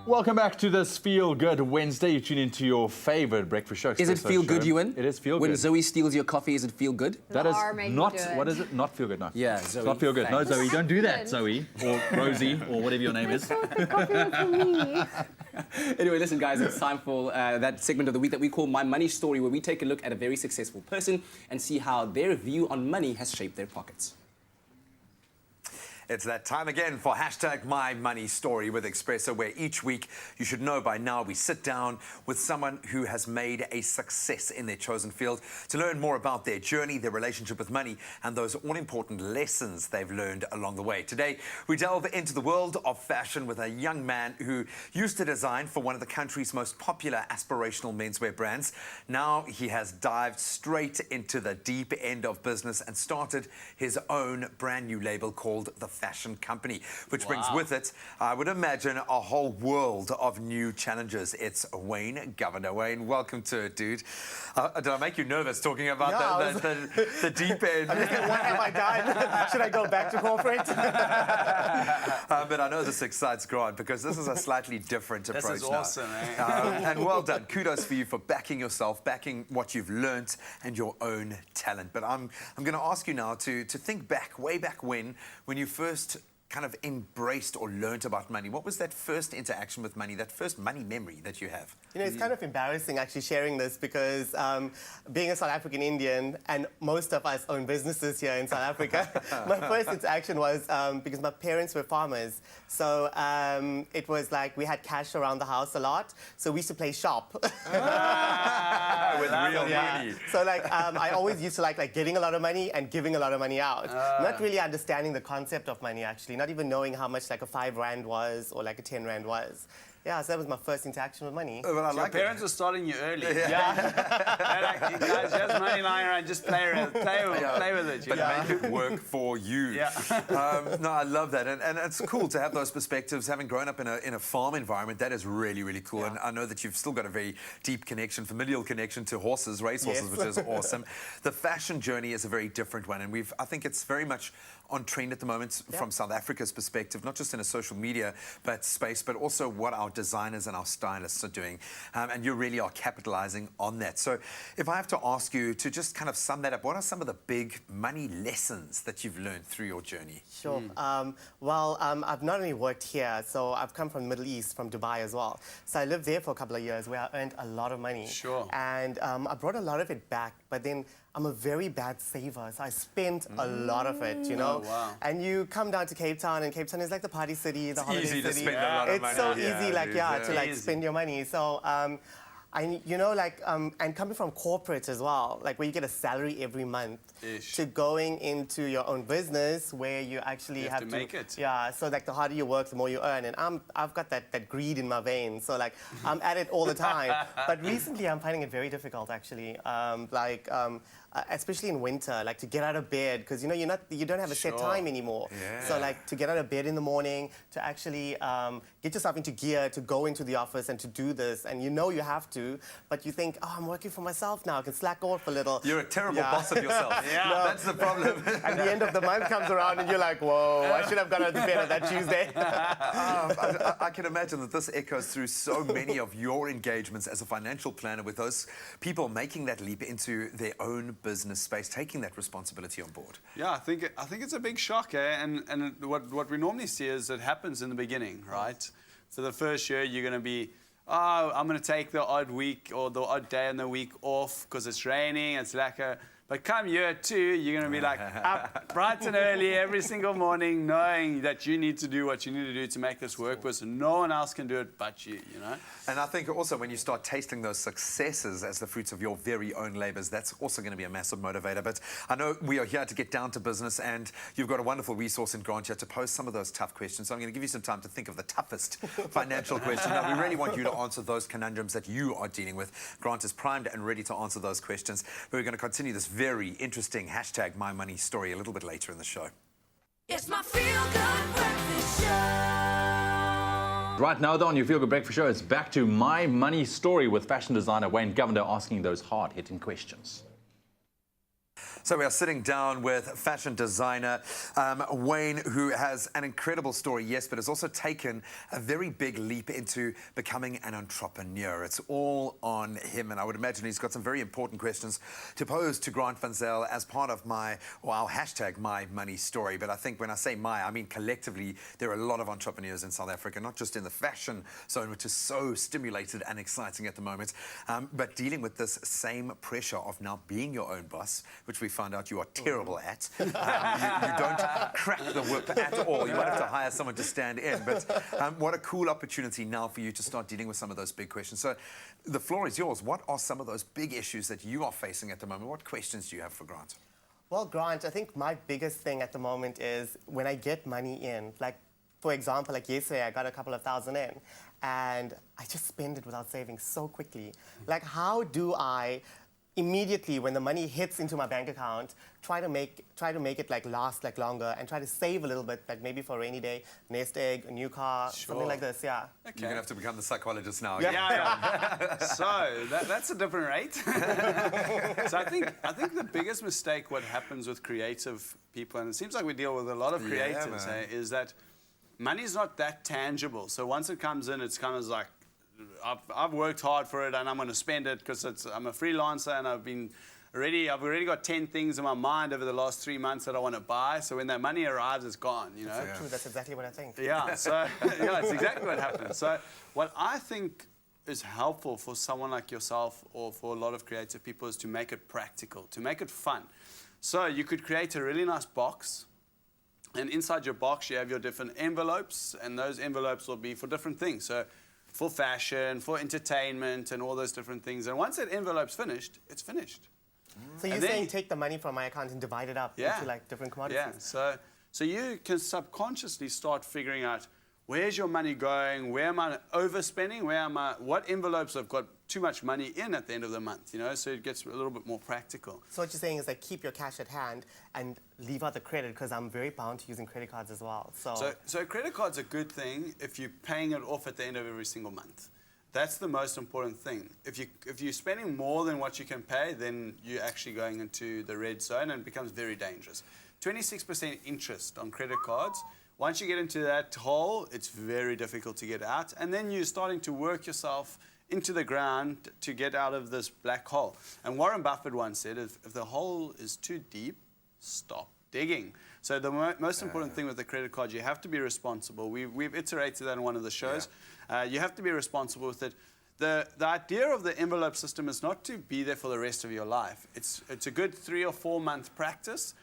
Welcome back to this Feel Good Wednesday. You tune into your favorite breakfast show. Is it feel good, Ewan? It is feel good. When Zoe steals your coffee, is it feel good? That is not, what is it? Not feel good, no. Yeah, It's Zoe. not feel good. No, Thanks. Zoe, don't do that, Zoe. Or Rosie, or whatever your name is. The coffee was for me. Anyway, listen, guys, it's time for that segment of the week that we call My Money Story, where we take a look at a very successful person and see how their view on money has shaped their pockets. It's that time again for hashtag My Money Story with Expresso, where each week, you should know by now, we sit down with someone who has made a success in their chosen field to learn more about their journey, their relationship with money, and those all-important lessons they've learned along the way. Today, we delve into the world of fashion with a young man who used to design for one of the country's most popular aspirational menswear brands. Now he has dived straight into the deep end of business and started his own brand new label called The Fashion Company, which brings with it, I would imagine, a whole world of new challenges. It's Wayne Govender. Wayne, welcome to it, dude. Did I make you nervous talking about the deep end? I'm thinking, what have I done? Should I go back to corporate? But I know this excites Grant because this is a slightly different approach. This is awesome, eh? And well done. Kudos for you for backing yourself, backing what you've learnt and your own talent. But I'm going to ask you now to think back, way back when you first kind of embraced or learnt about money. What was that first interaction with money, that first money memory that you have? You know, it's kind of embarrassing actually sharing this because being a South African Indian and most of us own businesses here in South Africa, my first interaction was because my parents were farmers. So it was like we had cash around the house a lot. So we used to play shop. With real money. So like I always used to like getting a lot of money and giving a lot of money out. Not really understanding the concept of money actually. Not even knowing how much like a 5 rand was or like a 10 rand was. Yeah, so that was my first interaction with money. Well, I like Your parents are starting you early. Yeah. They're like, you guys, just money lying around, just play with it. You But know? make it work for you. Yeah. No, I love that. And it's cool to have those perspectives. Having grown up in a farm environment, that is really, really cool. Yeah. And I know that you've still got a very deep connection, familial connection to horses, racehorses, Yes. which is awesome. The fashion journey is a very different one. And I think it's very much on trend at the moment from South Africa's perspective, not just in a social media space, but also what our designers and our stylists are doing. And you really are capitalizing on that. So if I have to ask you to just kind of sum that up, what are some of the big money lessons that you've learned through your journey? Sure. I've not only worked here, so I've come from the Middle East, from Dubai as well. So I lived there for a couple of years where I earned a lot of money. Sure. And I brought a lot of it back, but then I'm a very bad saver, so I spent a lot of it, you know? Oh, wow. And you come down to Cape Town, and Cape Town is like the party city, the holiday Easy to city. spend a lot of It's money. so Yeah, easy, like, dude, to like Easy. spend your money. So, and coming from corporate as well, like where you get a salary every month, Ish. to going into your own business where you actually You have to make it. Yeah, so like the harder you work, the more you earn. And I've got that greed in my veins, so like I'm at it all the time. But recently I'm finding it very difficult actually, especially in winter, like to get out of bed because you know you don't have a set time anymore. Yeah. So like to get out of bed in the morning, to actually get yourself into gear to go into the office and to do this, and you know you have to, but you think, oh, I'm working for myself now, I can slack off a little. You're a terrible boss of yourself. Yeah. No. That's the problem. And the end of the month comes around and you're like, whoa, I should have gone out of bed on that Tuesday. I can imagine that this echoes through so many of your engagements as a financial planner with those people making that leap into their own business space, taking that responsibility on board. Yeah, I think it's a big shock, eh? And what we normally see is it happens in the beginning, right? For the first year, you're going to be, oh, I'm going to take the odd week or the odd day in the week off because it's raining, it's lacquer. But come year 2, you're going to be like up bright and early every single morning, knowing that you need to do what you need to do to make this work, because no one else can do it but you, you know? And I think also when you start tasting those successes as the fruits of your very own labors, that's also going to be a massive motivator. But I know we are here to get down to business, and you've got a wonderful resource in Grant here to pose some of those tough questions. So I'm going to give you some time to think of the toughest financial question. Now, we really want you to answer those conundrums that you are dealing with. Grant is primed and ready to answer those questions. We're going to continue this very interesting hashtag My Money Story a little bit later in the show. It's my Feel Good Breakfast Show. Right now, though, on your Feel Good Breakfast Show, it's back to My Money Story with fashion designer Wayne Govender asking those hard-hitting questions. So we are sitting down with fashion designer Wayne, who has an incredible story, yes, but has also taken a very big leap into becoming an entrepreneur. It's all on him, and I would imagine he's got some very important questions to pose to Grant van Zyl as part of our hashtag My Money Story. But I think when I say my, I mean collectively, there are a lot of entrepreneurs in South Africa, not just in the fashion zone, which is so stimulated and exciting at the moment, but dealing with this same pressure of now being your own boss, which we found out you are terrible at. You don't crack the whip at all. You might have to hire someone to stand in. But what a cool opportunity now for you to start dealing with some of those big questions. So the floor is yours. What are some of those big issues that you are facing at the moment? What questions do you have for Grant? Well, Grant, I think my biggest thing at the moment is when I get money in, like, for example, like yesterday, I got a couple of thousand in, and I just spend it without saving so quickly. Like, how do I immediately, when the money hits into my bank account, try to make it like last like longer and try to save a little bit, like maybe for a rainy day, nest egg, a new car, something like this, yeah. Okay. You're going to have to become the psychologist now. Yeah. So that's a different rate. So I think the biggest mistake what happens with creative people, and it seems like we deal with a lot of creatives, is that money's not that tangible. So once it comes in, it's kind of like, I've worked hard for it and I'm going to spend it because I'm a freelancer and I've already got 10 things in my mind over the last 3 months that I want to buy. So when that money arrives, it's gone, you know? That's true, that's exactly what I think. Yeah, so yeah, it's exactly what happens. So what I think is helpful for someone like yourself or for a lot of creative people is to make it practical, to make it fun. So you could create a really nice box, and inside your box you have your different envelopes, and those envelopes will be for different things. So for fashion, for entertainment, and all those different things. And once that envelope's finished, it's finished. So you're saying take the money from my account and divide it up into like different commodities? Yeah, so you can subconsciously start figuring out where's your money going, where am I overspending, what envelopes have got too much money in at the end of the month, you know, so it gets a little bit more practical. So what you're saying is like keep your cash at hand and leave out the credit, because I'm very bound to using credit cards as well. So credit card's a good thing if you're paying it off at the end of every single month. That's the most important thing. If you're spending more than what you can pay, then you're actually going into the red zone and it becomes very dangerous. 26% interest on credit cards. Once you get into that hole, it's very difficult to get out. And then you're starting to work yourself into the ground to get out of this black hole. And Warren Buffett once said, if the hole is too deep, stop digging. So the most important thing with the credit card, you have to be responsible. We've iterated that in one of the shows. You have to be responsible with it. The idea of the envelope system is not to be there for the rest of your life. It's a good 3 or 4 month practice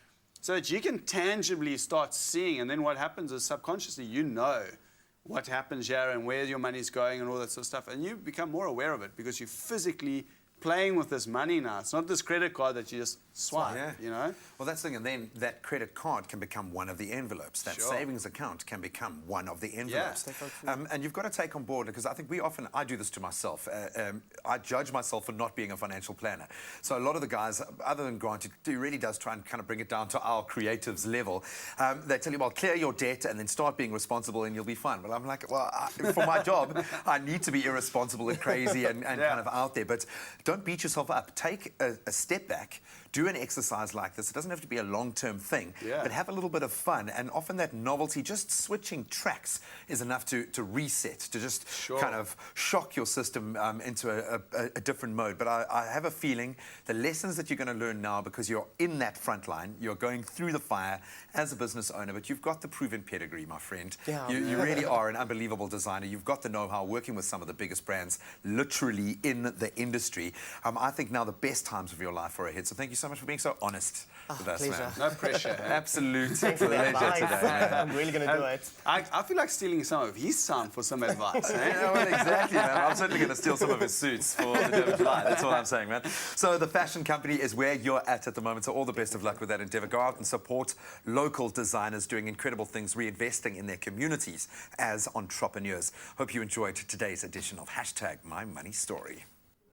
so that you can tangibly start seeing, and then what happens is subconsciously you know what happens here and where your money's going and all that sort of stuff, and you become more aware of it because you're physically playing with this money now. It's not this credit card that you just swipe, you know? Well, that's the thing, and then that credit card can become one of the envelopes. That savings account can become one of the envelopes. And you've got to take on board, because I think I do this to myself. I judge myself for not being a financial planner. So a lot of the guys, other than Grant, who really does try and kind of bring it down to our creatives level, they tell you, well, clear your debt and then start being responsible and you'll be fine. But I'm like, well, for my job, I need to be irresponsible and crazy and kind of out there. But don't beat yourself up. Take a step back. Do an exercise like this. It doesn't have to be a long-term thing, but have a little bit of fun. And often that novelty, just switching tracks, is enough to reset, to just kind of shock your system into a different mode. But I have a feeling the lessons that you're going to learn now, because you're in that front line, you're going through the fire as a business owner, but you've got the proven pedigree, my friend. You really are an unbelievable designer. You've got the know-how working with some of the biggest brands literally in the industry. I think now the best times of your life are ahead. So thank you so much for being so honest with us, man. No pressure. Absolute pleasure advice. today, man. I'm really going to do it. I feel like stealing some of his sound for some advice. Yeah, well, exactly, man. I'm certainly going to steal some of his suits for the 4th of July. That's all I'm saying, man. So the fashion company is where you're at the moment. So all the best of luck with that endeavor. Go out and support local designers doing incredible things, reinvesting in their communities as entrepreneurs. Hope you enjoyed today's edition of hashtag My Money Story.